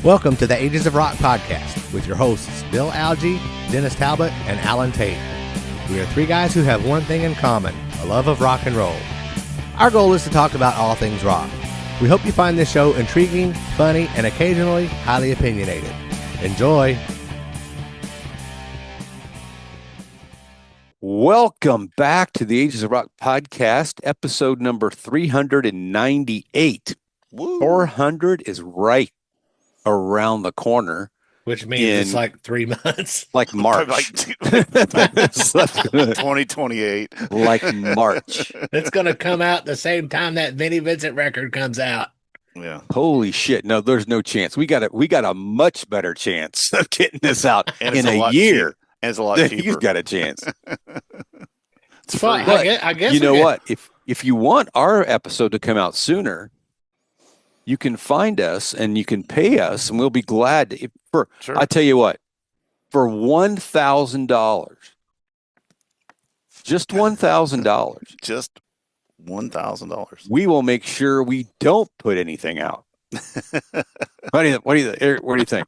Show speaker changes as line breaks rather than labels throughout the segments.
Welcome to the Ages of Rock podcast with your hosts Bill Algie, Dennis Talbot, and Alan Tate. We are three guys who have one thing in common, a love of rock and roll. Our goal is to talk about all things rock. We hope you find this show intriguing, funny, and occasionally highly opinionated. Enjoy!
Welcome back to the Ages of Rock podcast, episode number 398.
Woo.
400 is right around the corner,
Which means it's like 3 months.
like March.
Like 2028.
Like March.
It's going to come out the same time that Vinnie Vincent record comes out.
Yeah.
Holy shit. No, there's no chance. We got a much better chance of getting this out
And
in
it's
a year.
cheap. And it's a lot cheaper.
You've got a chance.
It's
But
free.
I guess
You know what? If you want our episode to come out sooner, you can find us and you can pay us, and we'll be glad to.
Sure.
I tell you what, for $1,000, just $1,000,
Just $1,000.
we will make sure we don't put anything out. What do you think?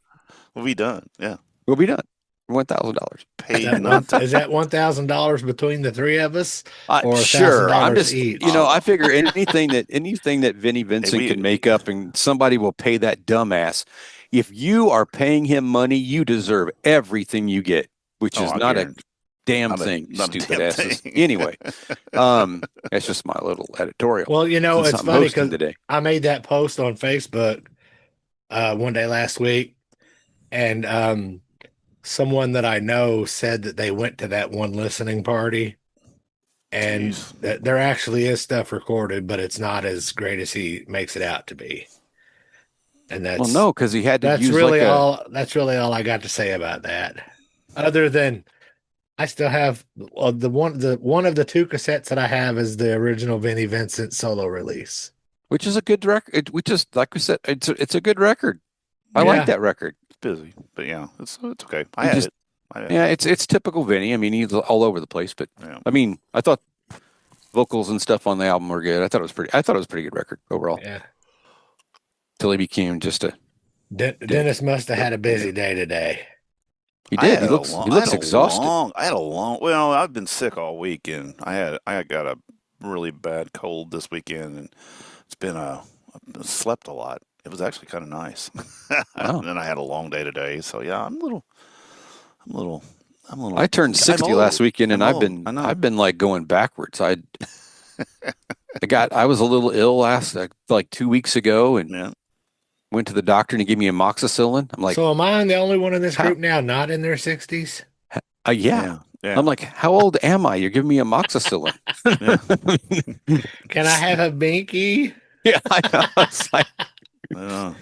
We'll be done. Yeah.
We'll be done. $1,000.
Paid not to.
Is that $1,000 between the three of us? Or
Sure. I'm
$1,000
just,
each?
I figure anything that Vinnie Vincent
we-
can make up, and somebody will pay that dumbass. If you are paying him money, you deserve everything you get, which is
I
not a
guarantee-
damn
not a-
thing, you
not a
stupid
damn
asses.
thing.
Anyway, that's just my little editorial.
Well,
Since
it's
I'm
funny
hosting
because
today.
I made that post on Facebook one day last week, and someone that I know said that they went to that one listening party, and
Jeez.
that there actually is stuff recorded, but it's not as great as he makes it out to be. And that's
Well, no, because he had to
that's
use
really
like
all. That's really all I got to say about that. Other than I still have the one of the two cassettes that I have is the original Vinnie Vincent solo release.
which is a good record. Which is, like we said, it's a good record. I like
Yeah.
that record.
It's busy. But yeah, it's okay.
You
I had
just-
it. I had it.
Yeah, it's typical Vinny. I mean, he's all over the place, but
Yeah.
I mean, I thought vocals and stuff on the album were good. I thought it was a pretty good record overall.
Yeah.
Till he became just a.
Dennis must have had a busy day today.
He
I
did.
had
He
a
looks
long-
he
I
looks
had a
exhausted.
Well, I've been sick all week, and I got a really bad cold this weekend, and it's been I've slept a lot. It was actually kind of nice.
Wow.
And then I had a long day today, so yeah, I'm a little.
I turned 60 last weekend, and
I'm
I've
old. I know.
been like going backwards. I was a little ill like 2 weeks ago, and
Yeah.
went to the doctor and he gave me amoxicillin. I'm like,
So am I the only one in this
How-
group now not in their 60s?
yeah.
Yeah.
I'm like, how old am I? You're giving me amoxicillin.
Can I have a binky?
Yeah, I know. It's like,
Yeah,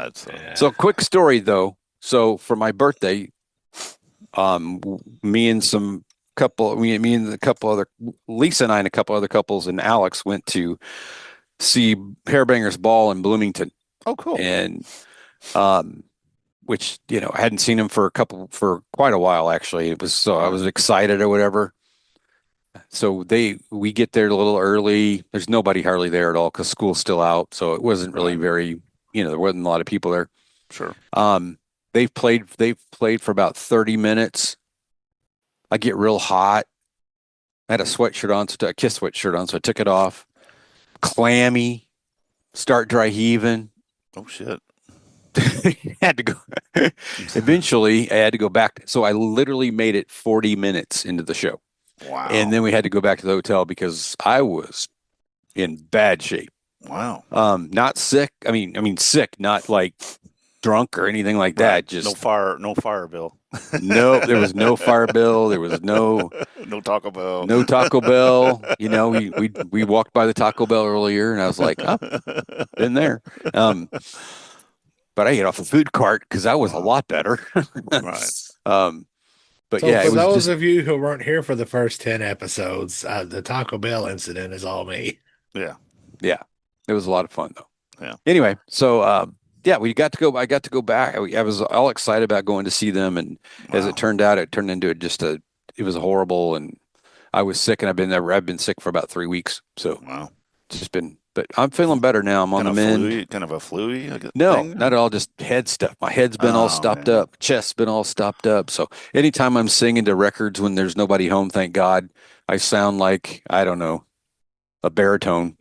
it's
so quick story though. So for my birthday, me and a couple other, Lisa and I and a couple other couples and Alex went to see Hairbangers Ball in Bloomington,
oh cool.
and which I hadn't seen him for quite a while actually. It was I was excited or whatever. So we get there a little early. There's nobody hardly there at all because school's still out, so it wasn't really very there wasn't a lot of people there.
Sure.
They've played for about 30 minutes. I get real hot. I had a sweatshirt on, a Kiss sweatshirt on, so I took it off. Clammy, start dry heaving.
Oh shit.
Had to go. Eventually, I had to go back. So I literally made it 40 minutes into the show.
Wow.
And then we had to go back to the hotel because I was in bad shape.
Wow.
Not sick. I mean sick, not like drunk or anything like that.
Right.
Just
no fire bill.
no, there was no fire bill. There was no
Taco Bell.
no Taco Bell. We walked by the Taco Bell earlier, and I was like, oh, been there. But I ate off a food cart because that was a lot better.
Right.
But
So
yeah,
for
it was
those
just,
of you who weren't here for the first 10 episodes, the Taco Bell incident is all me.
Yeah.
it was a lot of fun though.
Yeah.
Anyway, so yeah, we got to go. I got to go back. I was all excited about going to see them, and as
Wow.
it turned out, it turned into it was horrible, and I was sick, and I've been sick for about 3 weeks. So
Wow.
just been, but I'm feeling better now. I'm on the mend.
Kind of a flu
No,
thing?
not at all. Just head stuff. My head's been all stopped
Yeah.
up. Chest's been all stopped up. So anytime I'm singing to records when there's nobody home, thank God, I sound like, I don't know, a baritone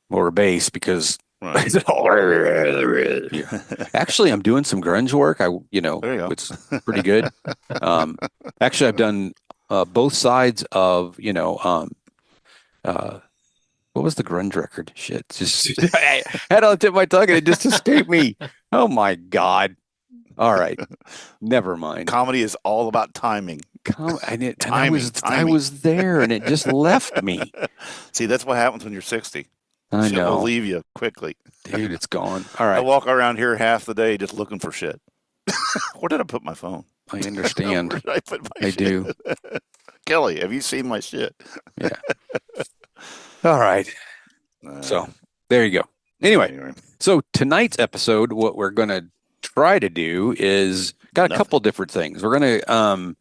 or a bass because
Right.
actually I'm doing some grunge work.
There you go.
It's pretty good. Actually I've done both sides of, what was the grunge record? Shit, just I had on the tip of my tongue and it just escaped me. Oh my God. All right. Never mind.
Comedy is all about timing.
I was there and it just left me.
See, that's what happens when you're 60.
I
Shit
know.
will leave you quickly.
Dude, it's gone. All right.
I walk around here half the day just looking for shit. Where did I put my phone?
I understand.
Where did I put my
I
shit?
do.
Kelly, have you seen my shit?
Yeah. All right. So there you go. Anyway, so tonight's episode, what we're going to try to do is got a couple different things. We're going to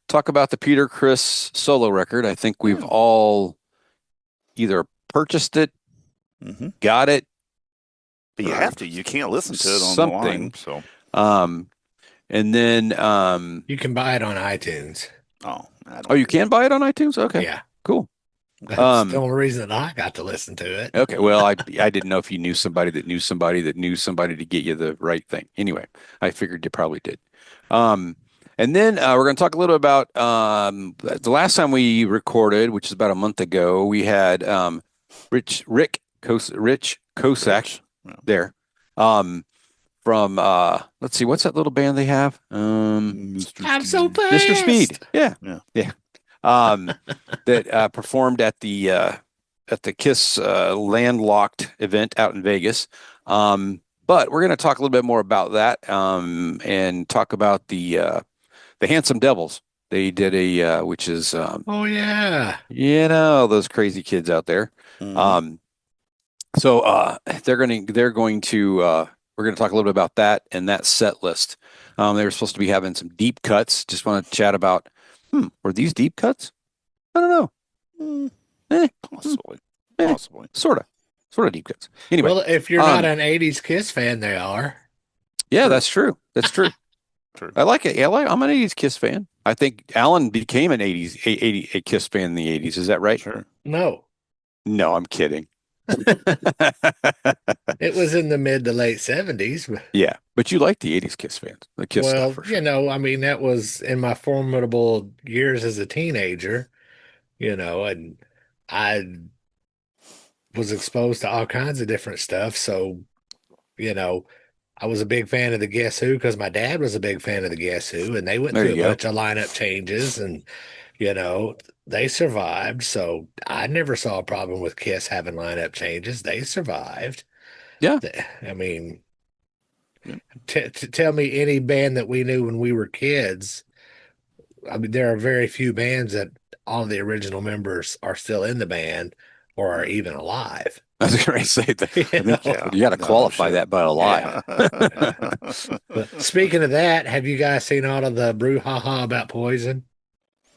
talk about the Peter Criss solo record. I think we've all either purchased it, got it.
But you have to. You can't listen to it on the line. So,
and then
You can buy it on iTunes.
you can buy it on iTunes? Okay.
Yeah.
Cool.
That's the only reason I got to listen to it.
Okay. Well, I didn't know if you knew somebody that knew somebody that knew somebody to get you the right thing. Anyway, I figured you probably did. And then we're going to talk a little about the last time we recorded, which is about a month ago. We had Rich Kosak there from let's see, what's that little band they have?
I'm so fast.
Mr. Speed. Yeah. That performed at the Kiss landlocked event out in Vegas. But we're going to talk a little bit more about that and talk about the Handsome Devils. They did which is
oh yeah,
those crazy kids out there. So they're going to we're going to talk a little bit about that and that set list. They were supposed to be having some deep cuts. Just want to chat about were these deep cuts? I don't know.
Possibly.
Sort of deep cuts. Anyway.
Well, if you're not an 80s Kiss fan, they are.
Yeah, that's true. That's true.
True.
I like it. I'm an 80s Kiss fan. I think Alan became an 80s a Kiss fan in the 80s. Is that right?
Sure.
No,
I'm kidding.
It was in the mid to late 70s.
Yeah, but you like the 80s Kiss fans, the Kiss stuff for sure.
I mean, that was in my formidable years as a teenager, and I was exposed to all kinds of different stuff. So, I was a big fan of the Guess Who because my dad was a big fan of the Guess Who, and they went through a bunch of lineup changes, and they survived. So I never saw a problem with Kiss having lineup changes. They survived.
Yeah,
I mean, tell me any band that we knew when we were kids. I mean, there are very few bands that all the original members are still in the band or are even alive.
I was going to say that. You got to qualify that by alive.
Yeah. But speaking of that, have you guys seen all of the brouhaha about Poison?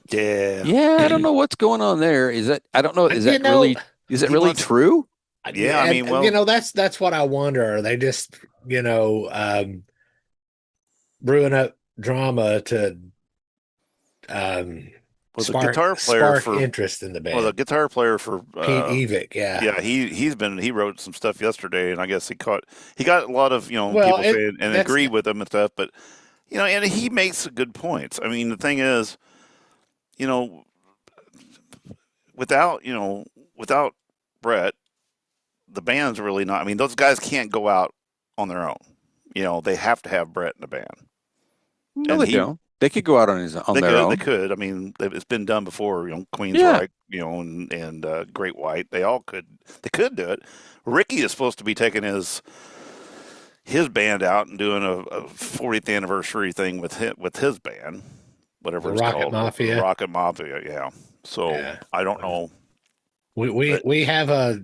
Yeah.
Yeah, I don't know what's going on there. I don't know. Is it really true?
Yeah, I mean,
that's what I wonder. Are they just, brewing up drama to spark interest in the band?
Well, the guitar player for
Pete Evick,
yeah, he wrote some stuff yesterday, and I guess he got a lot of people saying and agreed with him and stuff, but and he makes good points. I mean, the thing is, without Brett, the band's really not. I mean, those guys can't go out on their own. They have to have Brett in the band.
No, they don't. They could go out on their own.
They could. I mean, it's been done before. Queensryche, and Great White. They all could. They could do it. Ricky is supposed to be taking his band out and doing a 40th anniversary thing with his band, whatever it's called. Rocket Mafia. Yeah. So I don't know.
We have a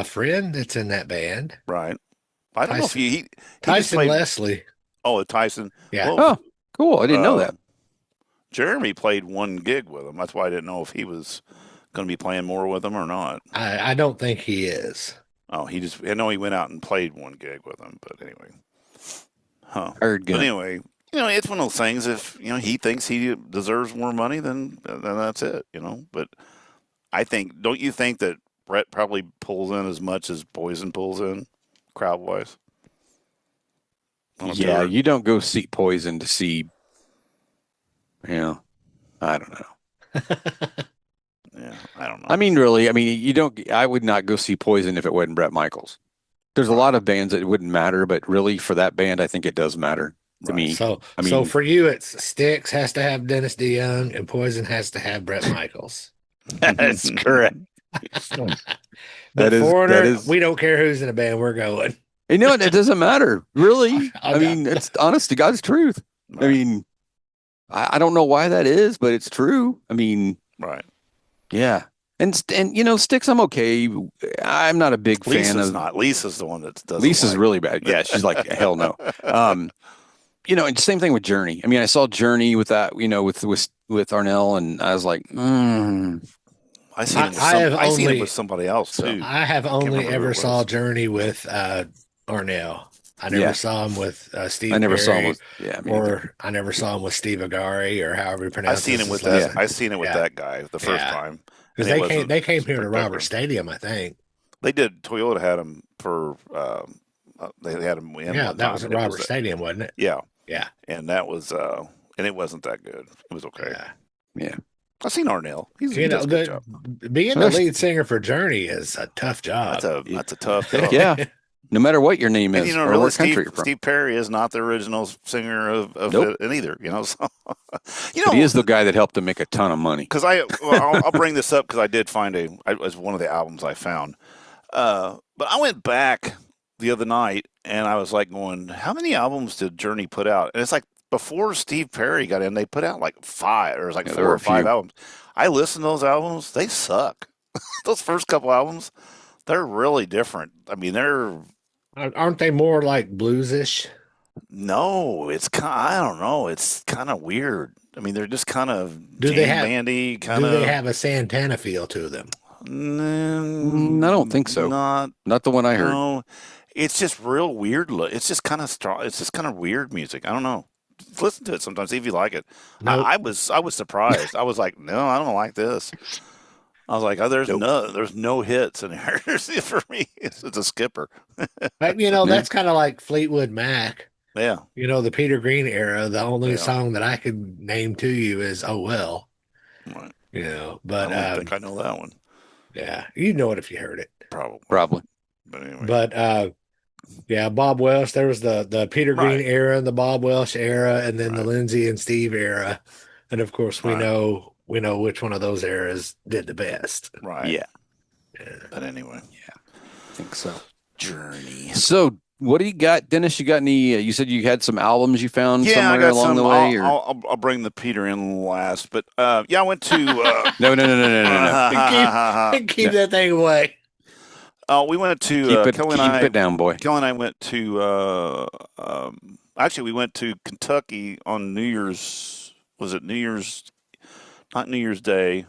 friend that's in that band.
Right. I don't know if he
Tyson Leslie.
Oh, Tyson.
Yeah.
Well,
cool. I didn't know that.
Jeremy played one gig with them. That's why I didn't know if he was going to be playing more with them or not.
I don't think he is.
Oh, I know he went out and played one gig with them, but anyway. Huh.
Heard good.
But anyway, it's one of those things. If, he thinks he deserves more money, then that's it, But don't you think that Brett probably pulls in as much as Poison pulls in, crowd-wise?
Yeah, you don't go see Poison to see, I don't know.
Yeah, I don't know.
I mean, really, I would not go see Poison if it wasn't Bret Michaels. There's a lot of bands that it wouldn't matter, but really for that band, I think it does matter to me.
So for you, it's Styx has to have Dennis DeYoung and Poison has to have Bret Michaels.
That's correct.
But Foreigner, we don't care who's in a band, we're going.
It doesn't matter, really. It's honest to God's truth. Right. I don't know why that is, but it's true.
Right.
Yeah. And Styx, I'm okay. I'm not a big fan of.
Lisa's the one that does.
Lisa's really bad. Yeah, she's like, hell no. And same thing with Journey. I saw Journey with that, with Arnell, and I was like,
I seen it with somebody else too.
I have only ever saw Journey with Arnell. I never saw him with Steve.
I never
Perry,
saw him with
I never saw him with Steve Agari or however you pronounce.
I seen him with that. I seen it with that guy the first time.
Because they came here to Robert Stadium, I think.
They did. Toyota had him for. They had him.
That was at Robert Stadium, wasn't it?
Yeah.
Yeah.
And that was. And it wasn't that good. It was okay.
Yeah.
I've seen Arnell. He does a good job.
Being the lead singer for Journey is a tough job.
That's a tough job.
Yeah. No matter what your name is, or
really,
what country you're from.
Steve Perry is not the original singer of
nope.
it either. So,
but he is the guy that helped him make a ton of money.
Because I'll bring this up because I did find it was one of the albums I found. But I went back the other night and I was like going, how many albums did Journey put out? And it's like before Steve Perry got in, they put out like 5. Or it was like 4 or 5 albums. I listened to those albums; they suck. Those first couple albums, they're really different.
Aren't they more like bluesish?
No, I don't know. It's kind of weird. They're just kind of bandy. Do
they have a Santana feel to them?
I don't think so. Not the one I heard.
No, it's just real weird. It's just kind of strong. It's just kind of weird music. I don't know. Listen to it sometimes, see if you like it. Nope. I was surprised. I was like, no, I don't like this. I was like, oh, there's no hits in here for me. It's a skipper.
But, that's kind of like Fleetwood Mac.
Yeah.
The Peter Green era. The only song that I could name to you is "Oh Well."
Right.
But
I don't think I know that one.
Yeah, you'd know it if you heard it.
Probably.
But anyway.
But Bob Welsh. There was the Peter Green era, the Bob Welsh era, and then the Lindsay and Steve era. And of course, we know which one of those eras did the best.
Right.
Yeah.
But anyway.
Yeah. I think so.
Journey.
So what do you got, Dennis? You got any, you said you had some albums you found somewhere along the way?
I'll bring the Peter in last. But I went to...
No.
Keep that thing away.
We went to...
keep it down, boy.
Kelly and I went to... actually, we went to Kentucky on New Year's... Was it New Year's... Not New Year's Day.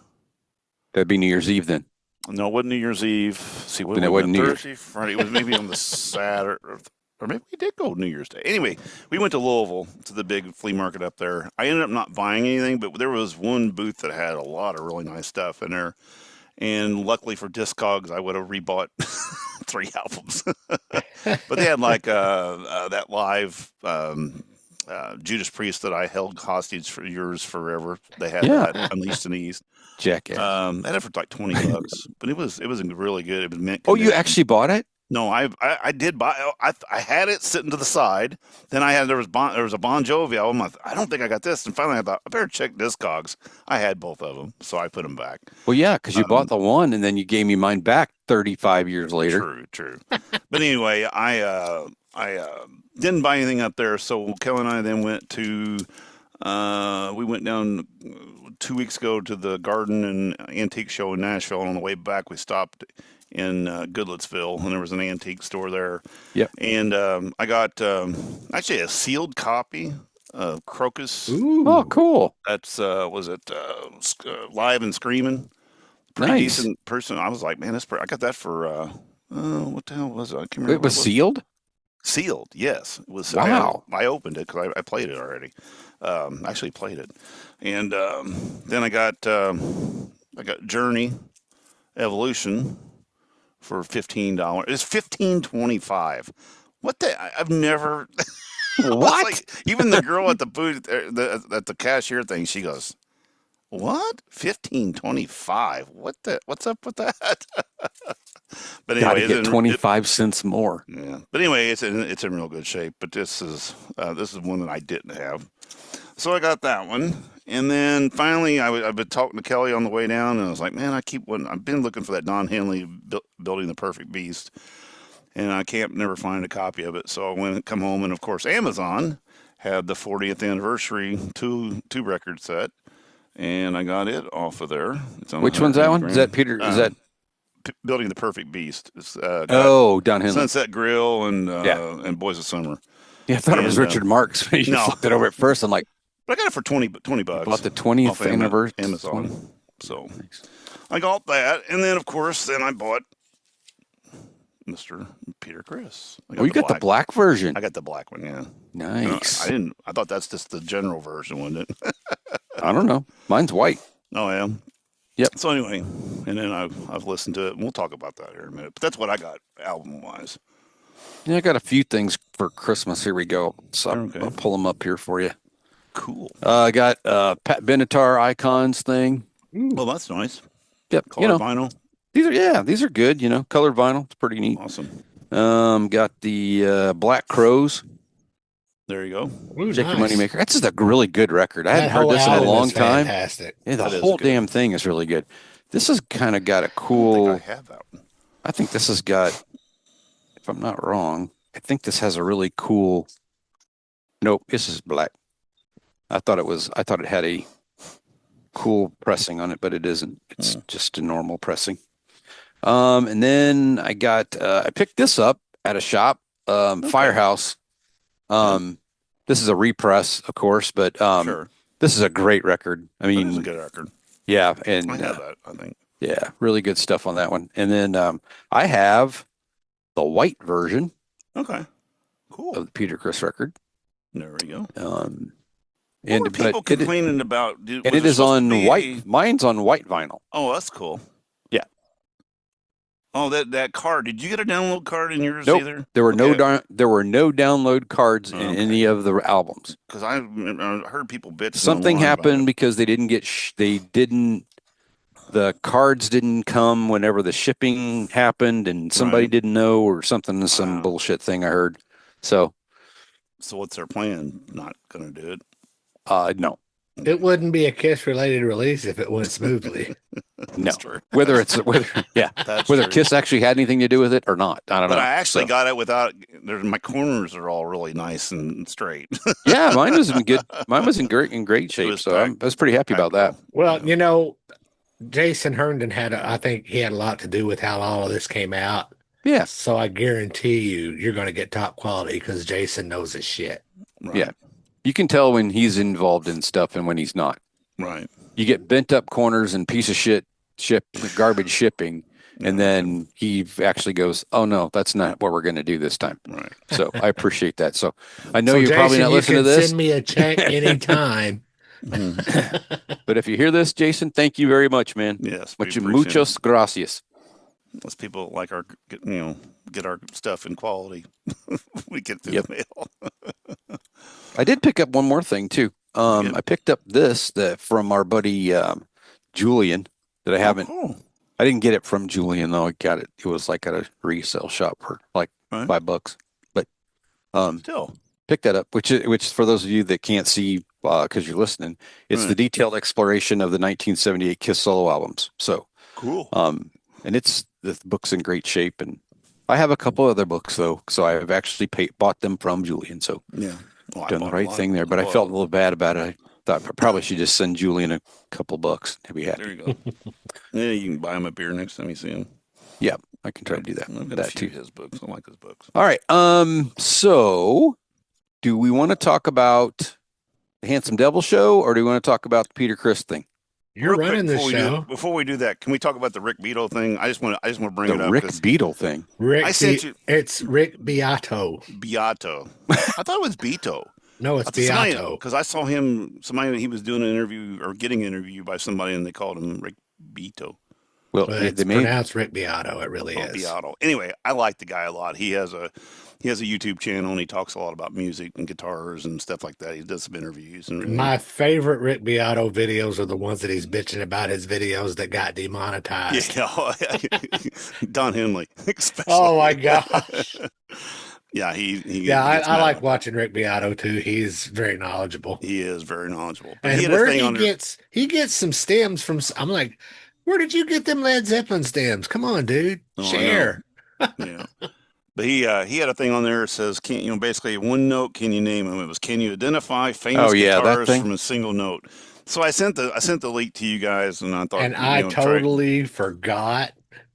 That'd be New Year's Eve then.
No, it wasn't New Year's Eve. See, what
it wasn't
Thursday, Friday. It was maybe on the Saturday, or maybe we did go New Year's Day. Anyway, we went to Louisville to the big flea market up there. I ended up not buying anything, but there was one booth that had a lot of really nice stuff in there. And luckily for Discogs, I would have rebought 3 albums. But they had like that live Judas Priest that I held hostage for years forever. They had that Unleashed in the East.
Jackass.
I had it for like $20, but it was really good. It was mint.
Oh, you actually bought it?
No, I did buy. I had it sitting to the side. Then there was a Bon Jovi album. I don't think I got this. And finally, I thought I better check Discogs. I had both of them, so I put them back.
Well, yeah, because you bought the one, and then you gave me mine back 35 years later.
True. But anyway, I didn't buy anything up there. So Kelly and I then went to. We went down 2 weeks ago to the Garden and Antique Show in Nashville. And on the way back, we stopped in Goodlettsville, and there was an antique store there.
Yep.
And I got actually a sealed copy Crocus.
Ooh.
Oh, cool.
That's was it Live and Screaming? Pretty
Nice.
decent person. I was like, man, I got that for what the hell was it? I can't remember.
It was sealed?
Sealed, yes. It was.
Wow.
I opened it because I played it already. Actually played it, and then I got Journey Evolution for $15. It's $15.25. What the? I've never.
What?
Like, even the girl at the booth, at the cashier thing, she goes, "What? $15.25? What's up with that?" But
Got
anyway,
to get 25 cents more.
yeah. But anyway, it's in real good shape. But this is one that I didn't have, so I got that one. And then finally, I've been talking to Kelly on the way down, and I was like, man, I've been looking for that Don Henley Building the Perfect Beast, and I can't never find a copy of it. So I went and come home, and of course, Amazon had the 40th anniversary two record set, and I got it off of there.
Which one's that one? Is that Peter? Is that
Building the Perfect Beast? It's,
Don Henley.
Sunset Grill and Boys of Summer.
Yeah, I thought it was Richard Marx. You
no.
flipped it over at first. I'm like,
but I got it for $20.
About the 20th anniversary.
Amazon.
20.
So I got that, and then of course, I bought Mr. Peter Criss.
You got the black version.
I got the black one. Yeah.
Nice.
I thought that's just the general version, wasn't it?
I don't know. Mine's white.
Oh yeah.
Yep.
So anyway, and then I've listened to it, and we'll talk about that here in a minute. But that's what I got album wise.
Yeah, I got a few things for Christmas. Here we go. So I'll pull them up here for you.
Cool.
I got Pat Benatar Icons thing.
Well, that's nice.
Yep.
Colored vinyl.
These are good. Colored vinyl. It's pretty neat.
Awesome.
Got the Black Crows.
There you go.
Ooh,
Jackie
nice.
Moneymaker. That's just a really good record. I hadn't heard this in a long time.
Fantastic.
Yeah, the whole damn thing is really good. This has kind of got a cool.
I have that one.
I think this has got, if I'm not wrong, I think this has a really cool. Nope, this is black. I thought it had a cool pressing on it, but it isn't. It's just a normal pressing. And then I picked this up at a shop, Firehouse. This is a repress, of course, but
Sure.
This is a great record. I mean,
It's a good record.
Yeah, and
I have that, I think.
yeah, really good stuff on that one. And then I have the white version
Okay. Cool.
of the Peter Criss record.
There we go.
And
What were people complaining about?
And it is on white. Mine's on white vinyl.
Oh, that's cool.
Yeah.
Oh, that card. Did you get a download card in yours
Nope.
either?
There were no download cards in any of the albums.
Because I heard people bitch.
Something happened because they didn't get the cards didn't come whenever the shipping happened, and somebody didn't know or something. Some bullshit thing I heard. So
what's their plan? Not gonna do it.
No.
It wouldn't be a Kiss related release if it went smoothly.
No.
True.
Whether
True.
Kiss actually had anything to do with it or not, I don't know.
But I actually got it without. My corners are all really nice and straight.
Yeah, mine was in good. Mine was in great shape. So I was pretty happy about that.
Well, Jason Herndon I think he had a lot to do with how all of this came out.
Yeah.
So I guarantee you're going to get top quality because Jason knows his shit.
Right.
Yeah. You can tell when he's involved in stuff and when he's not.
Right.
You get bent up corners and piece of shit garbage shipping, and then he actually goes, "Oh no, that's not what we're going to do this time."
Right.
So I appreciate that. So I know you're probably not listening to this.
Send me a check anytime.
But if you hear this, Jason, thank you very much, man.
Yes.
Muchos gracias.
Unless people like get our stuff in quality, we get through the mail.
I did pick up one more thing too. I picked up this from our buddy Julian that I haven't.
Oh,
I didn't get it from Julian though. I got it. It was like at a resale shop for like $5. But
still
picked that up. Which for those of you that can't see because you're listening, it's the detailed exploration of the 1978 Kiss solo albums. So
cool.
And the book's in great shape, and I have a couple other books though, so I've actually bought them from Julian. So
yeah. Well,
done the right thing there, but I felt a little bad about it. I thought I probably should just send Julian a couple bucks to be happy.
There you go. Yeah, you can buy him a beer next time you see him.
Yeah, I can try to do that.
I've got a few of his books. I like his books.
All right. So do we want to talk about the Handsome Devil show, or do you want to talk about the Peter Criss thing?
You're
Real quick,
running this show.
Before we do that, can we talk about the Rick Beato thing? I just want to bring
The
it up.
Rick Beato thing.
Rick,
I sent you
it's Rick Beato.
Beato. I thought it was Beato.
No, it's Beato.
Because I saw him. He was doing an interview or getting an interview by somebody, and they called him Rick Beato.
Well,
But it's pronounced Rick Beato. It really is.
Beato. Anyway, I like the guy a lot. He has a YouTube channel, and he talks a lot about music and guitars and stuff like that. He does some interviews. And
My favorite Rick Beato videos are the ones that he's bitching about his videos that got demonetized.
Yeah, Don Henley, especially.
Oh my gosh.
Yeah,
I like watching Rick Beato too. He's very knowledgeable.
He is very knowledgeable. But
And
he had a
where
thing
he gets some stems from. I'm like, where did you get them Led Zeppelin stems? Come on, dude, share.
Yeah. But he had a thing on there that says, basically one note, can you name them? It was, can you identify famous guitarists from a single note? So I sent the link to you guys, and I thought,
and I totally forgot.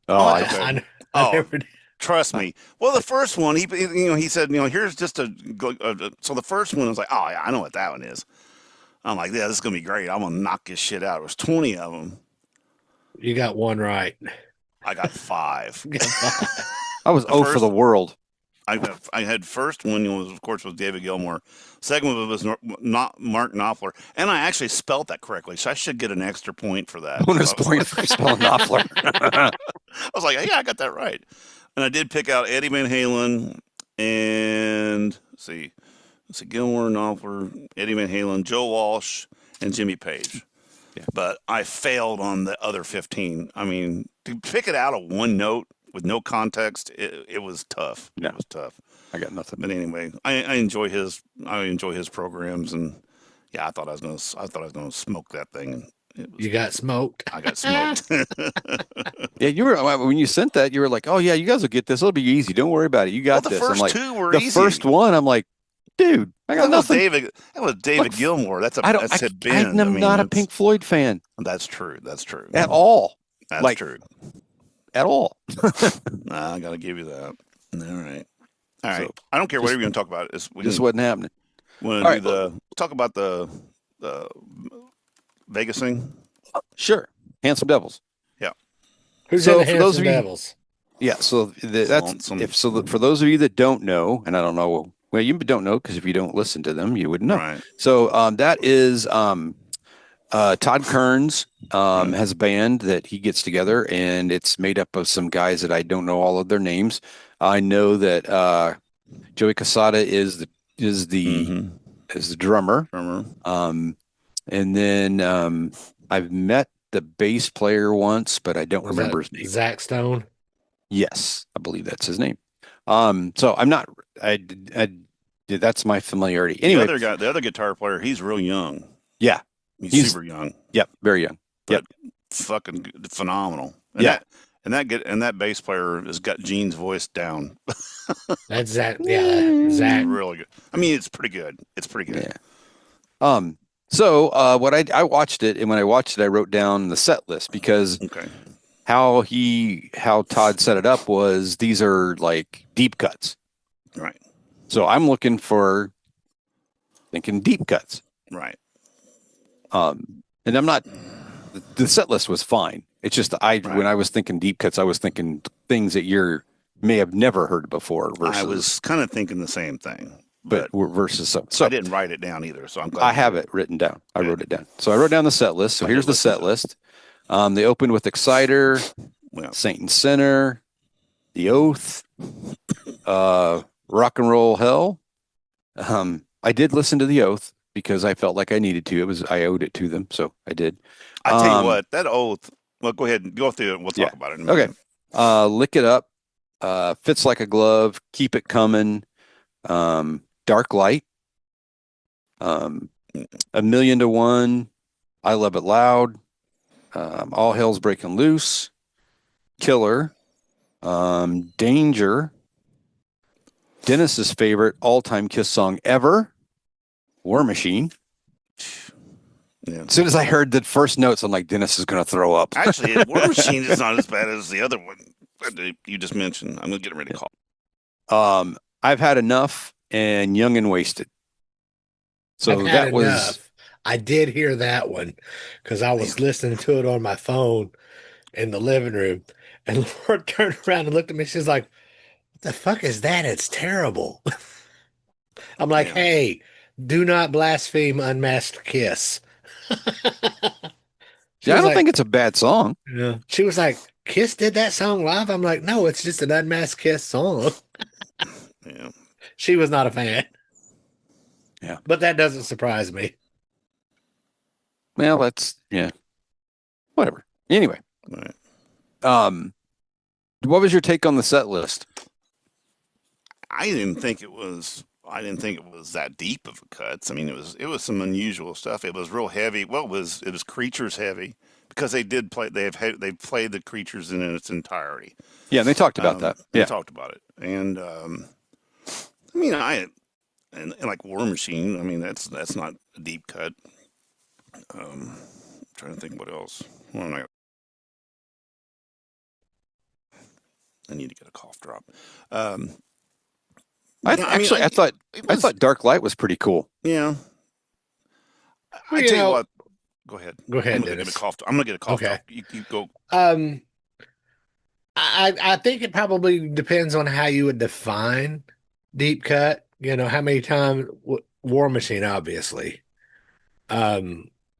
I never did. Trust me. Well, the first one, he said, here's just so the first one, I was like, oh yeah, I know what that one is. I'm like, yeah, this is gonna be great. I'm gonna knock this shit out. It was 20 of them.
You got one right.
I got 5.
I was for the world.
I had first one was David Gilmour. Second one was not Mark Knopfler, and I actually spelled that correctly, so I should get an extra point for that.
Bonus point for spelling Knopfler.
I was like, yeah, I got that right, and I did pick out Eddie Van Halen and let's see, Gilmour, Knopfler, Eddie Van Halen, Joe Walsh, and Jimmy Page. Yeah. But I failed on the other 15. I mean, to pick it out of one note with no context, it was tough.
No.
It was tough.
I got nothing.
But anyway, I enjoy his programs, and yeah, I thought I was gonna smoke that thing.
You got smoked.
I got smoked.
Yeah, you were when you sent that, you were like, "Oh yeah, you guys will get this. It'll be easy. Don't worry about it. You got
the
this."
First
I'm like,
two were
the
easy.
first one, I'm like, dude, I got nothing.
That was David Gilmour.
I'm not a Pink Floyd fan.
That's true.
At all.
That's true.
At all.
Nah, I got to give you that. All right. So, I don't care whatever you're going to talk about. This
wasn't happening.
Talk about the Vegas thing?
Sure. Handsome Devils.
Yeah.
Who's in the Handsome Devils?
Yeah, so for those of you that don't know, and I don't know, well, you don't know because if you don't listen to them, you wouldn't know.
Right.
So that is Todd Kearns has a band that he gets together, and it's made up of some guys that I don't know all of their names. I know that Joey Casada is the drummer. And then I've met the bass player once, but I don't remember his name.
Zach Stone.
Yes, I believe that's his name. So I'm not. That's my familiarity. Anyway,
the other guitar player, he's real young.
Yeah,
he's super young.
Yep, very young.
Yep, fucking phenomenal. And that bass player has got Gene's voice down.
That's Zach. Yeah, Zach.
Really good. I mean, it's pretty good.
Yeah. So what I watched it, and when I watched it, I wrote down the set list because how Todd set it up was these are like deep cuts.
Right.
So I'm thinking deep cuts.
Right.
And I'm not. The set list was fine. It's just when I was thinking deep cuts, I was thinking things that you may have never heard before. Versus,
I was kind of thinking the same thing,
but versus so
I didn't write it down either. So I'm glad
I have it written down. I wrote it down. So I wrote down the set list. So here's the set list. They opened with Exciter, Saint and Sinner, The Oath, Rock and Roll Hell. I did listen to The Oath because I felt like I needed to. I owed it to them, so I did.
I tell you what, that Oath. Well, go ahead and go through it. We'll talk about it in a minute.
Okay. Lick It Up, Fits Like a Glove, Keep It Coming, Dark Light, A Million to One, I Love It Loud, All Hell's Breaking Loose, Killer, Danger, Dennis's favorite all-time Kiss song ever, War Machine. Yeah. As soon as I heard the first notes, I'm like, Dennis is going to throw up.
Actually, War Machine is not as bad as the other one you just mentioned. I'm going to get ready to call.
I've Had Enough and Young and Wasted. So
I've had
that was,
enough. I did hear that one because I was listening to it on my phone in the living room, and Laura turned around and looked at me. She's like, "What the fuck is that? It's terrible." I'm like,
Yeah.
"Hey, do not blaspheme Unmasked Kiss." She
yeah, I
was
don't
like,
think it's a bad song.
"Yeah." She was like, "Kiss did that song live?" I'm like, "No, it's just an Unmasked Kiss song."
Yeah.
She was not a fan.
Yeah.
But that doesn't surprise me.
Well, yeah, whatever. Anyway,
Right.
what was your take on the set list?
I didn't think it was. I didn't think it was that deep of a cuts. I mean, it was some unusual stuff. It was real heavy. Well, it was Creatures heavy because they did play. They've played the Creatures in its entirety.
Yeah, they talked about that.
They
Yeah.
talked about it, and I mean, and like War Machine. I mean, that's not a deep cut. I'm trying to think what else. Well, I need to get a cough drop.
I
it was,
thought Dark Light was pretty cool.
Yeah.
Well,
I tell you what. Go ahead.
Go ahead,
I'm gonna
Dennis.
I'm gonna get a cough
Okay.
drop. You go.
I think it probably depends on how you would define deep cut. You know, how many times War Machine, obviously.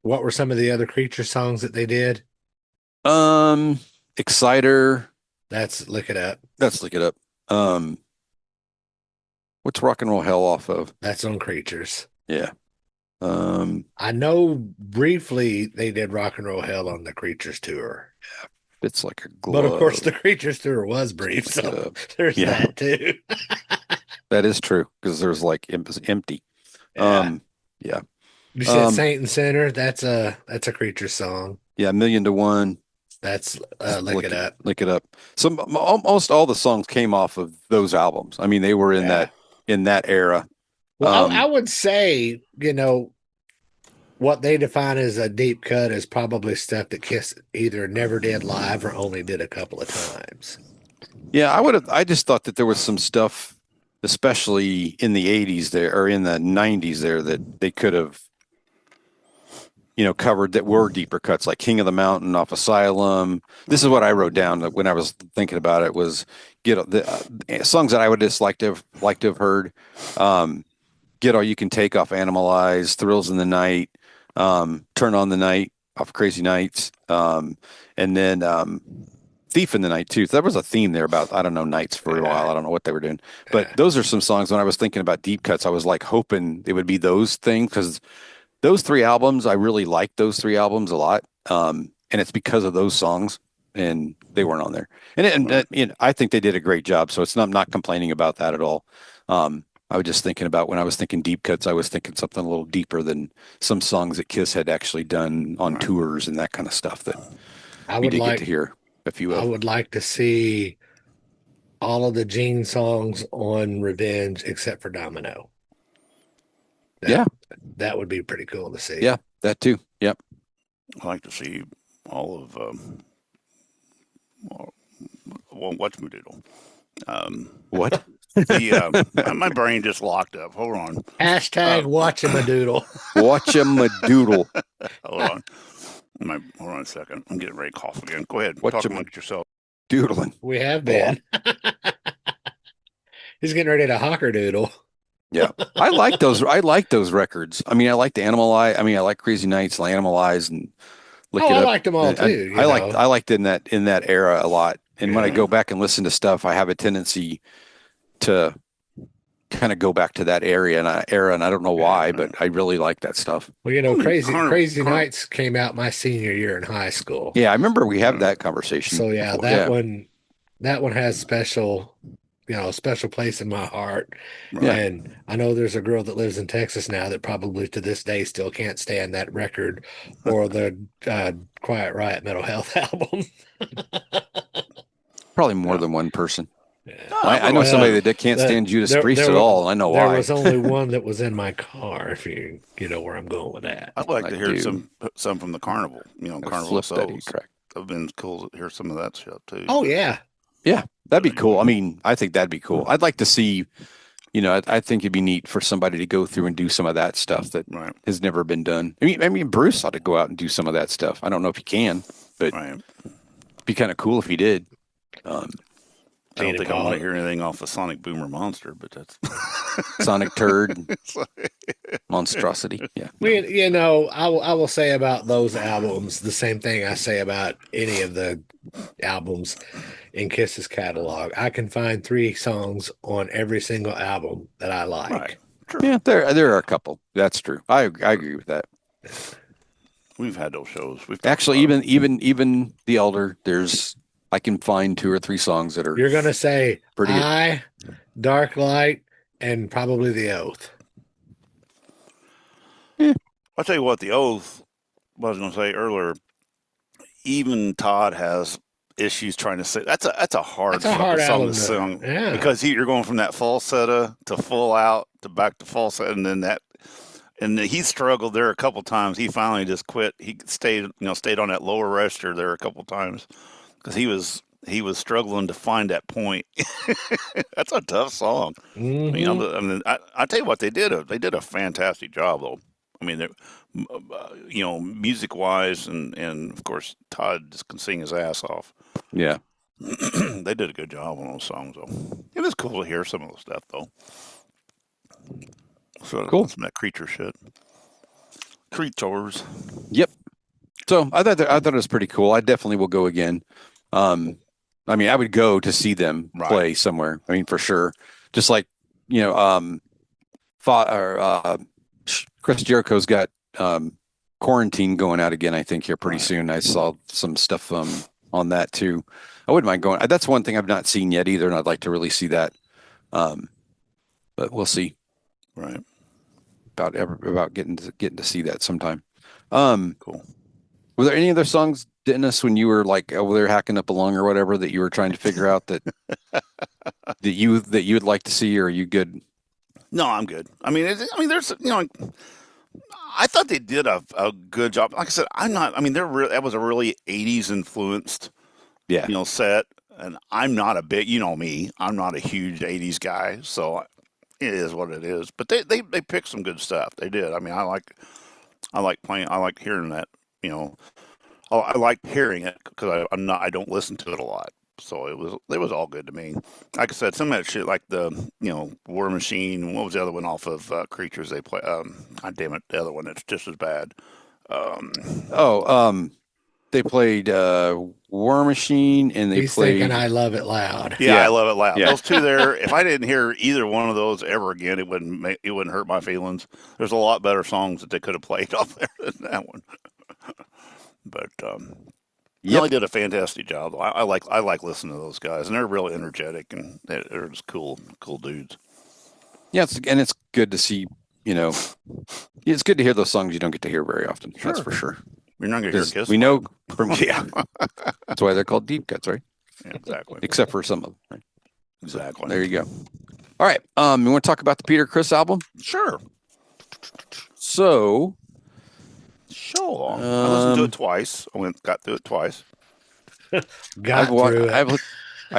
What were some of the other Creature songs that they did?
Exciter.
Look it up.
Let's look it up. What's Rock and Roll Hell off of?
That's on Creatures.
Yeah.
I know briefly they did Rock and Roll Hell on the Creatures tour.
It's like a glove.
But of course the Creatures tour was brief, so there's that too.
That is true because there's like it was empty.
Yeah.
Yeah.
You said Saint and Sinner. That's a Creature song.
Yeah, 1,000,000 to 1.
That's look it up.
Look it up. So almost all the songs came off of those albums. I mean, they were in that era.
Well, I would say, you know, what they define as a deep cut is probably stuff that Kiss either never did live or only did a couple of times.
Yeah, I just thought that there was some stuff, especially in the 80s there or in the 90s there, that they could have, covered that were deeper cuts, like King of the Mountain off Asylum. This is what I wrote down when I was thinking about it was the songs that I would just like to have heard. Get All You Can Take off Animalize, Thrills in the Night, Turn on the Night off Crazy Nights, and then Thief in the Night too. There was a theme there about, I don't know, nights for a while. I don't know what they were doing, but those are some songs when I was thinking about deep cuts, I was like hoping it would be those things because those 3 albums, I really liked those 3 albums a lot. And it's because of those songs and they weren't on there. And I think they did a great job. So I'm not complaining about that at all. I was just thinking about when I was thinking deep cuts, I was thinking something a little deeper than some songs that Kiss had actually done on tours and that kind of stuff that we did get to hear a few of.
I would like to see all of the Gene songs on Revenge except for Domino. That would be pretty cool to see.
Yeah, that too. Yep.
I'd like to see all of Whatchamadoodle.
What?
My brain just locked up. Hold on.
Hashtag Watchamadoodle.
Watchamadoodle.
Hold on. Hold on a second. I'm getting ready to cough again. Go ahead. Talk amongst yourself.
Doodling.
We have been. He's getting ready to hawker doodle.
Yeah, I like those. I like those records. I mean, I like the Animalize. I mean, I like Crazy Nights, Animalize, and Look It
I
Up.
liked them all too.
I liked in that era a lot. And when I go back and listen to stuff, I have a tendency to kind of go back to that era, and I don't know why, but I really like that stuff.
Well, Crazy Nights came out my senior year in high school.
Yeah, I remember we had that conversation.
So that one has special place in my heart.
Yeah.
And I know there's a girl that lives in Texas now that probably to this day still can't stand that record or the Quiet Riot Mental Health album.
Probably more than one person.
Yeah.
I know somebody that can't stand Judas Priest at all. I know why.
There was only one that was in my car, if you know where I'm going with that.
I'd like to hear some from the Carnival. Carnival Souls.
Correct.
I've been cool to hear some of that stuff too.
Oh yeah.
Yeah, that'd be cool. I mean, I think that'd be cool. I'd like to see I think it'd be neat for somebody to go through and do some of that stuff that
Right.
has never been done. I mean, Bruce ought to go out and do some of that stuff. I don't know if he can, but
Right.
it'd be kind of cool if he did.
I don't think I want to hear anything off of Sonic Boomer Monster, but that's
Sonic Turd, Monstrosity. Yeah.
I will say about those albums the same thing I say about any of the albums in Kiss's catalog. I can find 3 songs on every single album that I like.
right. Sure.
Yeah, there are a couple. That's true. I agree with that.
We've had those shows. We've
Actually, even the Elder, I can find 2 or 3 songs that are.
You're gonna say
pretty good.
I, Dark Light, and probably The Oath.
I'll tell you what, The Oath, what I was going to say earlier, even Todd has issues trying to say that's a hard song
album
to sing.
Yeah.
Because you're going from that falsetto to full out to back to falsetto, and then he struggled there a couple times. He finally just quit. He stayed on that lower register there a couple times because he was struggling to find that point. That's a tough song.
Mm-hmm.
I tell you what, they did a fantastic job though. I mean, music wise, and of course Todd just can sing his ass off.
Yeah,
they did a good job on those songs though. It was cool to hear some of the stuff though. So
cool.
Some of that creature shit. Creatures.
Yep. So I thought it was pretty cool. I definitely will go again. I would go to see them play somewhere. I mean, for sure. Just like Chris Jericho's got Quarantine going out again, I think, here pretty soon. I saw some stuff on that too. I wouldn't mind going. That's one thing I've not seen yet either, and I'd like to really see that. But we'll see.
Right.
About getting to see that sometime.
Cool.
Were there any other songs, Dennis, when you were like over there hacking up along or whatever that you were trying to figure out that that you would like to see, or are you good?
No, I'm good. There's I thought they did a good job. Like I said, that was a really 80s influenced, set. And I'm not a big, me, I'm not a huge 80s guy. So it is what it is. But they picked some good stuff. They did. I like playing. I like hearing that, I like hearing it because I don't listen to it a lot. So it was all good to me. Like I said, some of that shit, like the War Machine. What was the other one off of Creatures they play? God damn it, the other one that's just as bad.
They played War Machine, and they played.
Thinking I Love It Loud.
Yeah, I Love It Loud.
Yeah.
Those two there. If I didn't hear either one of those ever again, it wouldn't hurt my feelings. There's a lot better songs that they could have played off there than that one. But they did a fantastic job. I like listening to those guys, and they're really energetic, and they're just cool dudes.
Yeah, it's good to see. It's good to hear those songs you don't get to hear very often. Sure. That's for sure.
You're not going to hear Kiss.
We know from that's why they're called deep cuts, right?
Yeah, exactly.
Except for some of them. Right?
Exactly.
There you go. All right. You want to talk about the Peter Criss album?
Sure.
So.
I listened to it twice. Got through it twice.
I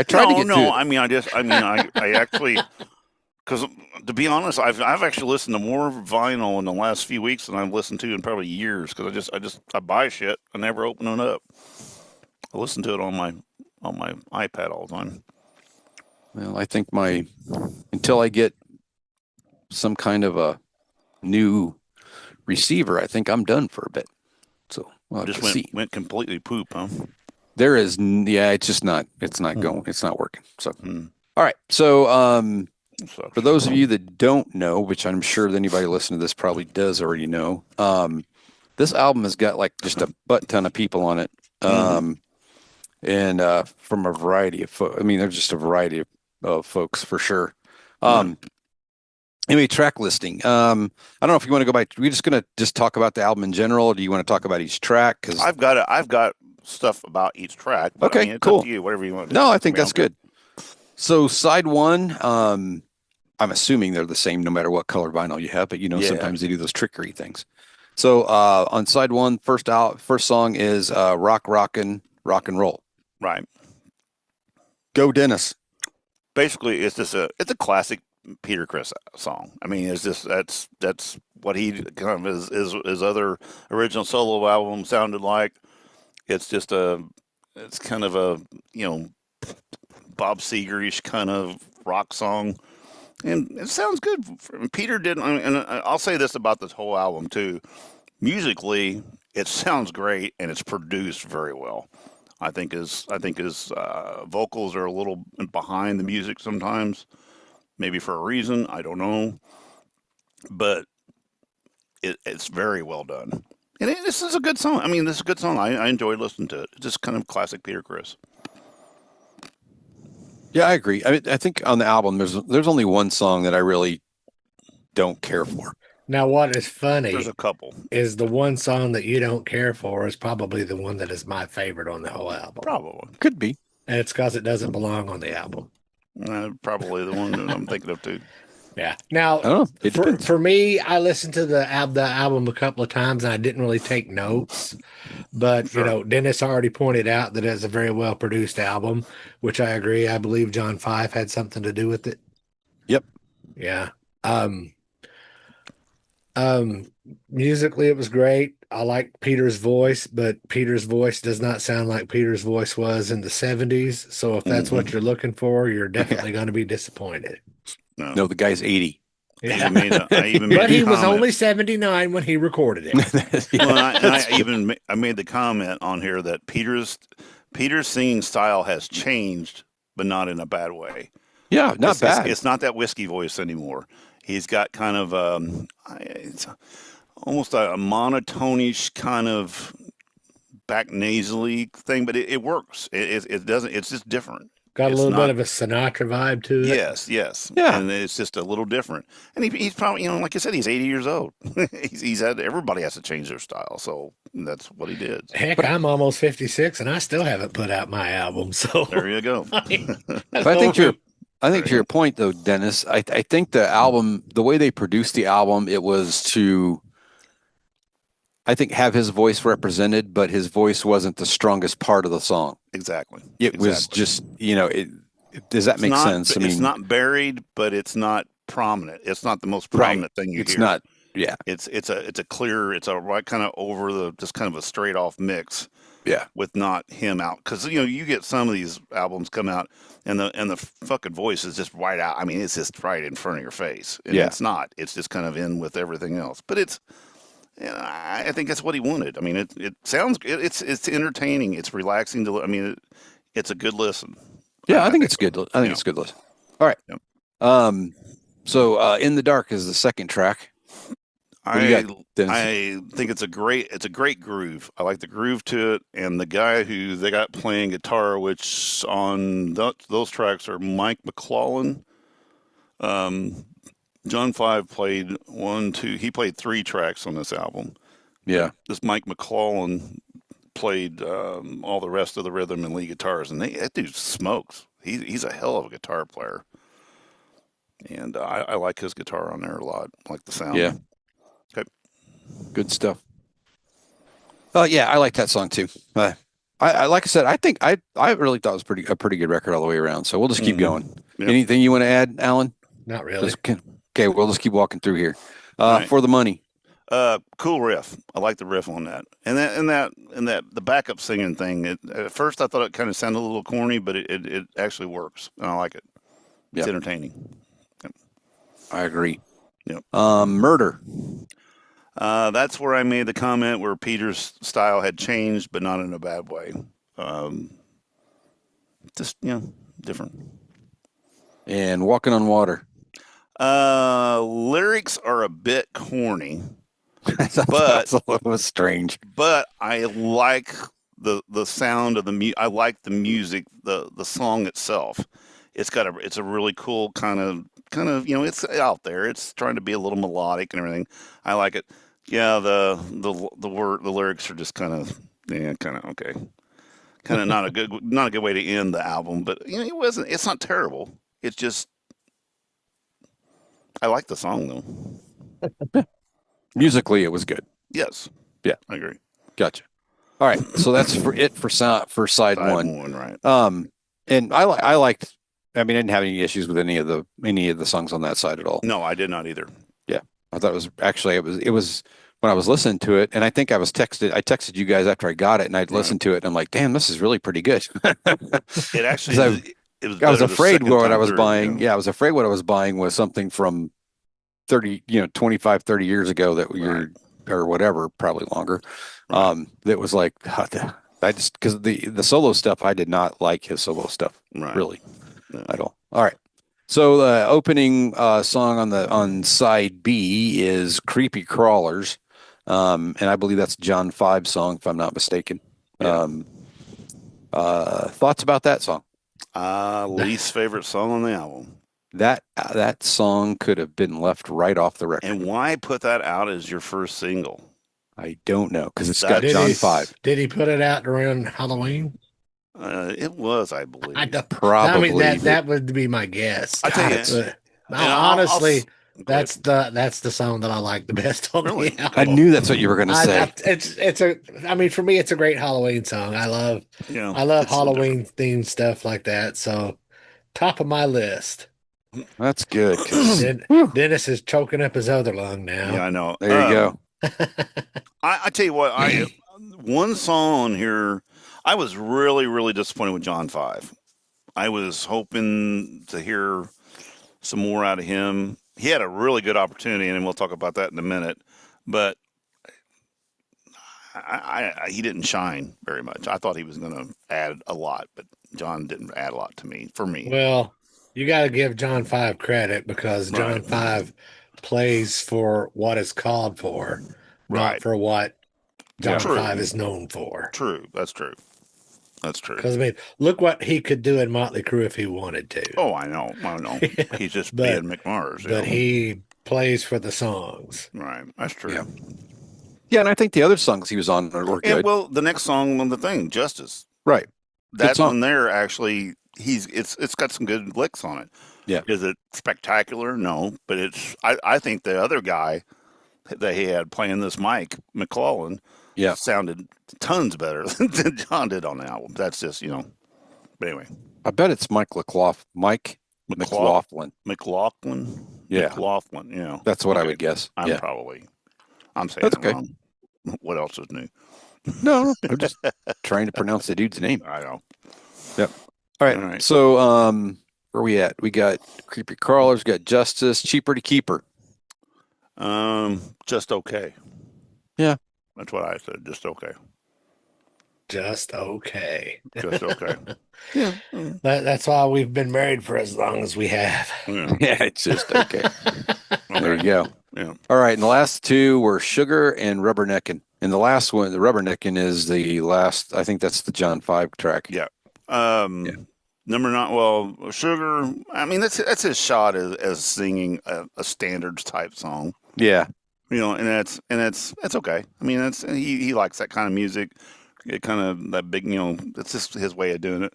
tried to get through it.
I actually, because to be honest, I've actually listened to more vinyl in the last few weeks than I've listened to in probably years. Because I buy shit, I never open it up. I listen to it on my iPad all the time.
Well, I think until I get some kind of a new receiver, I think I'm done for a bit. So we'll have to see. Went
completely poop, huh?
There is, it's just not. It's not going. It's not working. So, all right. So, for those of you that don't know, which I'm sure that anybody listening to this probably does already know, this album has got like just a butt ton of people on it, and from a variety of folks. I mean, there's just a variety of folks for sure. Anyway, track listing. I don't know if you want to go by. We're just going to talk about the album in general, or do you want to talk about each track? Because
I've got stuff about each track. But
okay,
it's
cool.
Up to you, whatever you want.
No, I think that's good. So side one, I'm assuming they're the same no matter what color vinyl you have, but sometimes they do those trickery things. So on side one, first song is Rock and Roll.
Right.
Go Dennis.
Basically, it's a classic Peter Criss song. I mean, it's just that's what he kind of his other original solo album sounded like. It's kind of a Bob Seger-ish kind of rock song, and it sounds good. Peter didn't, and I'll say this about this whole album too. Musically, it sounds great, and it's produced very well. I think his vocals are a little behind the music sometimes, maybe for a reason, I don't know, but it's very well done. And this is a good song. I mean, this is a good song. I enjoyed listening to it. It's just kind of classic Peter Criss.
Yeah, I agree. I mean, I think on the album, there's only one song that I really don't care for.
Now, what is funny
There's a couple.
is the one song that you don't care for is probably the one that is my favorite on the whole album.
Probably.
Could be.
And it's because it doesn't belong on the album.
Probably the one that I'm thinking of too.
Yeah. Now,
I don't know. It depends.
for me, I listened to the album a couple of times and I didn't really take notes. But,
Sure.
Dennis already pointed out that it's a very well produced album, which I agree. I believe John 5 had something to do with it.
Yep.
Yeah. Musically, it was great. I like Peter's voice, but Peter's voice does not sound like Peter's voice was in the 70s. So if that's what you're looking for, you're definitely going to be disappointed.
No, the guy's 80.
Yeah.
I even made
But
a
he was
comment.
only 79 when he recorded it.
Well, I made the comment on here that Peter's singing style has changed, but not in a bad way.
Yeah, not bad.
It's not that whiskey voice anymore. He's got kind of it's almost a monotonish kind of back nasally thing, but it works. It doesn't. It's just different.
Got a
It's
little
not-
bit of a Sinatra vibe to it.
Yes.
Yeah.
And it's just a little different. And he's probably, like I said, he's 80 years old. Everybody has to change their style. So that's what he did.
Heck, I'm almost 56 and I still haven't put out my album. So
There you go.
But I think to your point though, Dennis, I think the album, the way they produced the album, it was to, I think, have his voice represented, but his voice wasn't the strongest part of the song.
Exactly.
It was just, does that make sense?
It's not buried, but it's not prominent. It's not the most prominent thing you
it's
hear.
not. Yeah.
It's a clear, it's a right kind of over the, just kind of a straight off mix.
Yeah.
With not him out. Cause you get some of these albums come out and the fucking voice is just right out. I mean, it's just right in front of your face. And it's not, it's just kind of in with everything else, but I think that's what he wanted. I mean, it sounds, it's entertaining. It's relaxing to, it's a good listen.
Yeah. I think it's good. I think it's a good listen. All right.
Yep.
So In the Dark is the second track. What do you got, Dennis?
I think it's a great groove. I like the groove to it, and the guy who they got playing guitar, which on those tracks are Mike McClellan. John 5 played 1, 2. He played 3 tracks on this album.
Yeah,
This Mike McClellan played all the rest of the rhythm and lead guitars, and that dude smokes. He's a hell of a guitar player, and I like his guitar on there a lot. I like the sound.
Yeah.
Okay.
Good stuff. Yeah, I like that song too. I like I said, I think I really thought it was a pretty good record all the way around. So we'll just keep going.
Yep.
Anything you want to add, Alan?
Not really.
Okay, we'll just keep walking through here.
Right.
For the money.
Cool riff. I like the riff on that, and the backup singing thing. At first, I thought it kind of sounded a little corny, but it actually works, and I like it. It's
Yep.
entertaining. Yep.
I agree.
Yep.
Murder.
That's where I made the comment where Peter's style had changed, but not in a bad way. Just different.
And Walking on Water.
Lyrics are a bit corny,
That's a little strange.
but I like the sound of I like the music, the song itself. It's a really cool kind of it's out there. It's trying to be a little melodic and everything. I like it. Yeah, the lyrics are just kind of okay. Kind of not a good way to end the album, but it's not terrible. It's just I like the song though.
Musically, it was good.
Yes.
Yeah.
I agree.
Gotcha. All right, so that's for side one.
Right.
And I liked I mean, I didn't have any issues with any of the songs on that side at all.
No, I did not either.
Yeah, I thought it was when I was listening to it, and I think I texted you guys after I got it, and I'd listened to it, and I'm like, damn, this is really pretty good.
It actually
I was afraid what I was
through,
buying.
you know?
Yeah, I was afraid what I was buying was something from 25, 30 years ago that or whatever, probably longer.
Right.
That was like, I just, because the solo stuff, I did not like his solo stuff really at all. All right. So the opening song on side B is Creepy Crawlers. And I believe that's John 5's song, if I'm not mistaken.
Yeah.
Thoughts about that song?
Least favorite song on the album.
That song could have been left right off the record.
And why put that out as your first single?
I don't know, because it's got John 5.
Did he put it out around Halloween?
It was, I believe.
Probably.
I mean, that would be my guess.
I tell you,
honestly, that's the song that I like the best on the album.
I knew that's what you were going to say.
I mean, for me, it's a great Halloween song. I love Halloween themed stuff like that. So, top of my list.
That's good.
Dennis is choking up his other lung now.
Yeah, I know.
There you go.
I tell you what, one song on here, I was really, really disappointed with John 5. I was hoping to hear some more out of him. He had a really good opportunity, and we'll talk about that in a minute. But he didn't shine very much. I thought he was going to add a lot, but John didn't add a lot for me.
Well, you got to give John 5 credit because John 5 plays for what it's called for, not for what John 5 is known for.
True. That's true.
Because, I mean, look what he could do in Motley Crue if he wanted to.
Oh, I know. He's just being McMars.
But he plays for the songs.
Right. That's true.
Yeah, and I think the other songs he was on were good.
Well, the next song on the thing, Justice.
Right.
That one there, actually, it's got some good licks on it.
Yeah.
Is it spectacular? No. But I think the other guy that he had playing this Mike McClellan sounded tons better than John did on the album. That's just, but anyway.
I bet it's Mike McLaughlin.
McLaughlin?
Yeah.
McLaughlin,
That's what I would guess.
I'm saying
that's
it wrong. What else is new?
No, I'm just trying to pronounce the dude's name.
I know.
Yep. All right. So, where are we at? We got Creepy Crawlers, got Justice, Cheaper to Keeper.
Just okay.
Yeah.
That's what I said. Just okay.
Just okay.
Just okay.
Yeah.
That's why we've been married for as long as we have.
Yeah, it's just okay. There you go.
Yeah.
All right. And the last two were Sugar and Rubberneckin'. And the last one, the Rubberneckin', is the last. I think that's the John 5 track.
Yeah. Number 9. Well, Sugar. I mean, that's his shot as singing a standards type song.
Yeah.
And that's okay. I mean, he likes that kind of music. It kind of that big. It's just his way of doing it.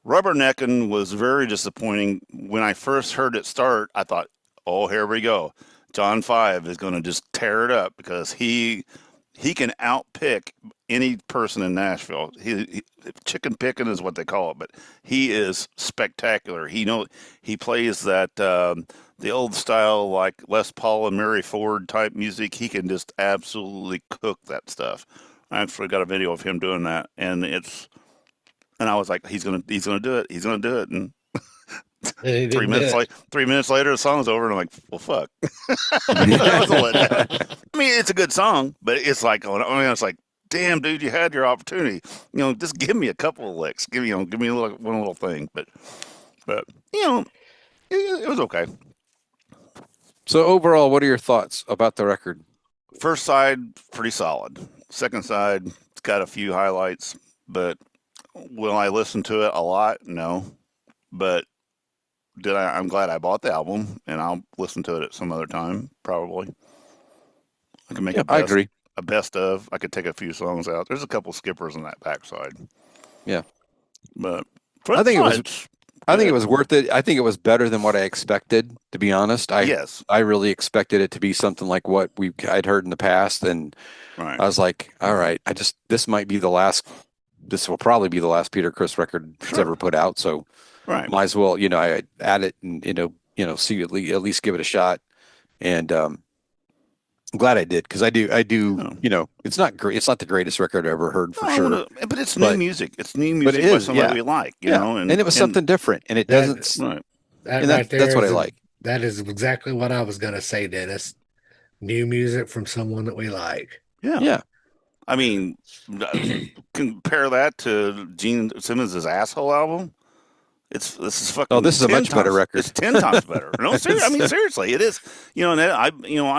Rubberneckin' was very disappointing. When I first heard it start, I thought, oh, here we go. John 5 is going to just tear it up because he can outpick any person in Nashville. He chicken picking is what they call it, but he is spectacular. He plays that the old style like Les Paul and Mary Ford type music. He can just absolutely cook that stuff. I actually got a video of him doing that, and I was like, he's gonna do it. He's gonna do it, and 3 minutes later, the song's over, and I'm like, well, fuck. I mean, it's a good song, but it's like, it's like, damn, dude, you had your opportunity. Just give me a couple of licks. Give me one little thing. But it was okay.
So overall, what are your thoughts about the record?
First side, pretty solid. Second side, it's got a few highlights, but will I listen to it a lot? No. But I'm glad I bought the album, and I'll listen to it at some other time, probably. I can make
I agree.
A best of. I could take a few songs out. There's a couple skippers on that backside. Yeah. But
I think it was worth it. I think it was better than what I expected, to be honest. I really expected it to be something like what I'd heard in the past, and I was like, all right, this might be the last this will probably be the last Peter Criss record that's ever put out. So
Right.
might as well, I add it and, see at least give it a shot. And, I'm glad I did because I do, it's not great. It's not the greatest record I ever heard for sure.
But it's new music. It's new music
it
by
is,
somebody we like, you know.
And it was something different, and it doesn't.
Right.
That right there
that's what I
is
like.
That is exactly what I was going to say, Dennis. New music from someone that we like.
Yeah. I mean, compare that to Gene Simmons' Asshole album. This is fucking.
Oh, this is a much better record.
It's 10 times better. No, seriously, it is. And I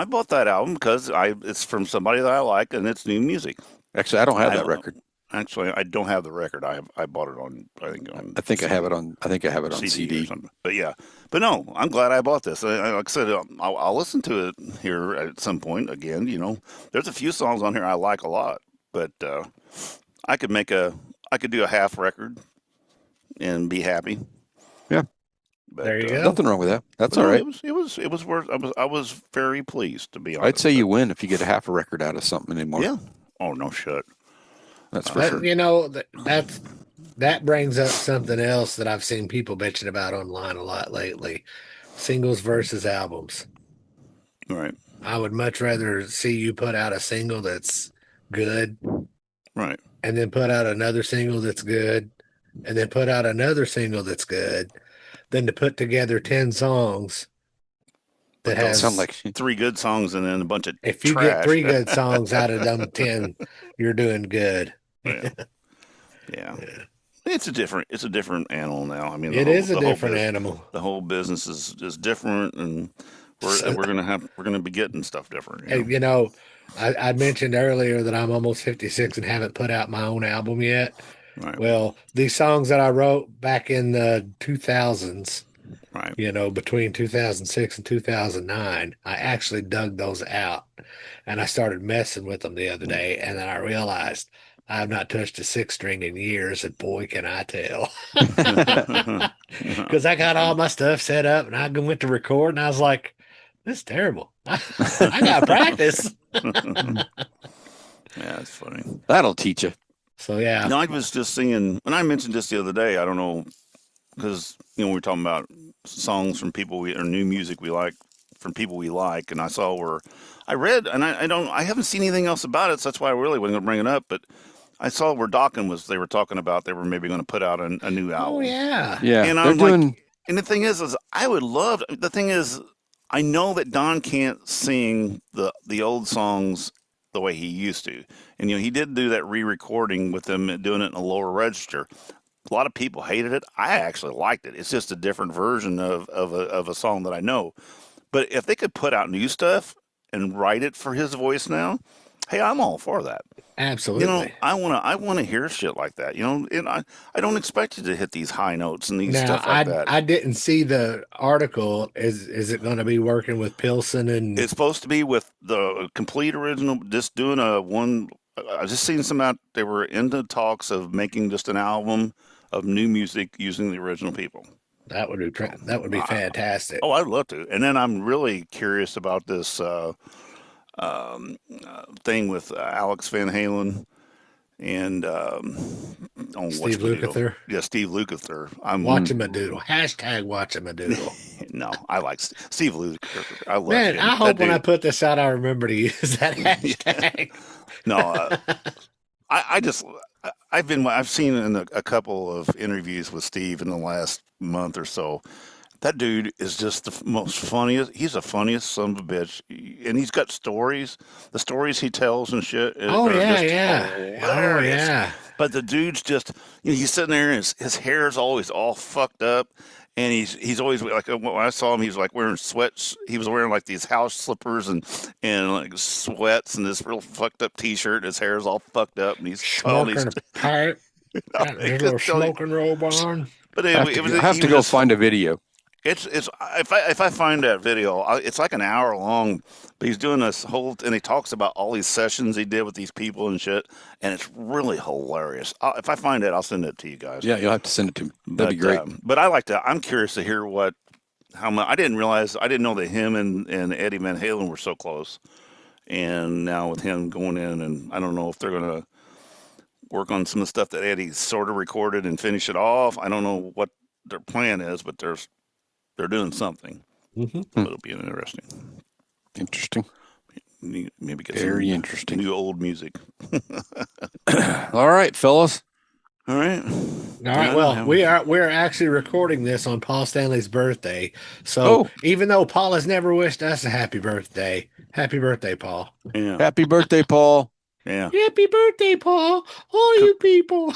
bought that album because it's from somebody that I like, and it's new music.
Actually, I don't have that record.
Actually, I don't have the record. I bought it on.
I think I have it on CD.
Or something. But no, I'm glad I bought this. Like I said, I'll listen to it here at some point again. There's a few songs on here I like a lot, but I could do a half record and be happy.
Yeah,
but,
there you go.
Nothing wrong with that. That's all right.
It was worth. I was very pleased, to be honest.
I'd say you win if you get a half a record out of something anymore.
Yeah. Oh no shit.
That's for sure.
That brings up something else that I've seen people bitching about online a lot lately: singles versus albums.
Right.
I would much rather see you put out a single that's good,
right,
and then put out another single that's good, and then put out another single that's good, than to put together 10 songs that has
sound like
3 good songs and then a bunch of
if you
trash.
get 3 good songs out of them 10, you're doing good.
Yeah. It's a different animal now. I mean,
it is a different animal.
The whole business is different, and we're gonna be getting stuff different.
I mentioned earlier that I'm almost 56 and haven't put out my own album yet.
Right.
Well, these songs that I wrote back in the 2000s,
right,
between 2006 and 2009, I actually dug those out, and I started messing with them the other day, and then I realized I have not touched a 6-string in years, and boy, can I tell. Because I got all my stuff set up, and I went to record, and I was like, this is terrible. I got practice.
Yeah, it's funny.
That'll teach you.
So, yeah.
No, I was just singing, and I mentioned this the other day, I don't know, because, we were talking about songs from people or new music we like, from people we like, and I saw where I read, and I haven't seen anything else about it, so that's why I really wasn't going to bring it up, but I saw where they were talking about they were maybe going to put out a new album.
Oh, yeah.
Yeah.
And I'm like, and the thing is I would love, the thing is, I know that Don can't sing the old songs the way he used to. And, he did do that re-recording with them doing it in a lower register. A lot of people hated it. I actually liked it. It's just a different version of a song that I know. But if they could put out new stuff and write it for his voice now, hey, I'm all for that.
Absolutely.
I want to hear shit like that. And I don't expect you to hit these high notes and these stuff like that.
I didn't see the article. Is it going to be working with Pilsen and?
It's supposed to be with the complete original. Just doing I just seen some out. They were into talks of making just an album of new music using the original people.
That would be fantastic.
Oh, I'd love to. And then I'm really curious about this thing with Alex Van Halen and
Steve Lukather.
Yeah, Steve Lukather. I'm
watching a doodle. # watching a doodle.
No, I like Steve Lukather. I love
Man,
him.
I hope when I put this out, I remember to use that hashtag.
No, I've seen in a couple of interviews with Steve in the last month or so. That dude is just the most funniest. He's the funniest son of a bitch, and he's got stories. The stories he tells and shit.
Oh yeah.
But the dude's just, he's sitting there, and his hair's always all fucked up, and he's always like, when I saw him, he was like wearing sweats. He was wearing like these house slippers and like sweats and this real fucked up T-shirt. His hair's all fucked up, and he's
smoking a pipe, got his little smoking robe on.
But
I have to go find a video.
It's if I find that video, it's like an hour long, but he's doing this whole, and he talks about all these sessions he did with these people and shit, and it's really hilarious. If I find it, I'll send it to you guys.
Yeah, you'll have to send it to me. That'd be great.
But I'm curious to hear how much. I didn't know that him and Eddie Van Halen were so close, and now with him going in, and I don't know if they're gonna work on some of the stuff that Eddie sort of recorded and finish it off. I don't know what their plan is, but they're doing something.
Mm-hmm.
So it'll be interesting.
Interesting.
Maybe get
Very
some
interesting.
new old music.
All right, fellas.
All right.
All right. Well, we're actually recording this on Paul Stanley's birthday. So
Oh.
even though Paul has never wished us a happy birthday, Paul.
Yeah.
Happy birthday, Paul.
Yeah.
Happy birthday, Paul. All you people.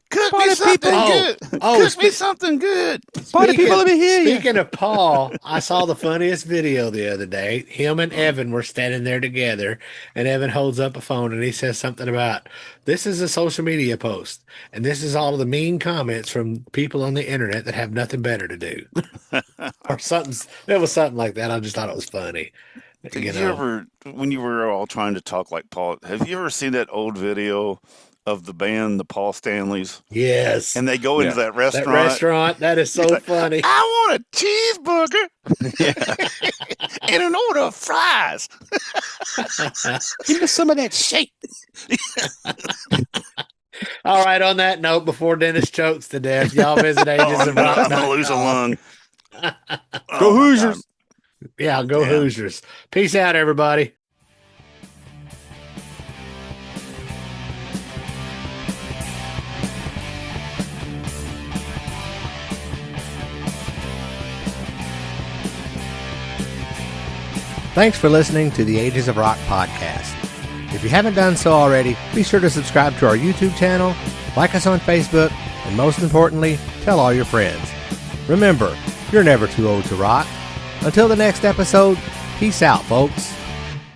Cook me something good. Cook me something good.
Party people, let me hear you.
Speaking of Paul, I saw the funniest video the other day. Him and Evan were standing there together, and Evan holds up a phone and he says something about, this is a social media post, and this is all of the mean comments from people on the internet that have nothing better to do. Or something. It was something like that. I just thought it was funny.
Did you ever, when you were all trying to talk like Paul, have you ever seen that old video of the band, the Paul Stanleys?
Yes.
And they go into that restaurant.
That is so funny.
I want a cheeseburger and an order of fries.
Give me some of that shake.
All right, on that note, before Dennis chokes to death, y'all visit Ages of Rock.
I'm going to lose a lung.
Go Hoosiers.
Yeah, go Hoosiers. Peace out, everybody.
Thanks for listening to the Ages of Rock podcast. If you haven't done so already, be sure to subscribe to our YouTube channel, like us on Facebook, and most importantly, tell all your friends. Remember, you're never too old to rock. Until the next episode, peace out, folks.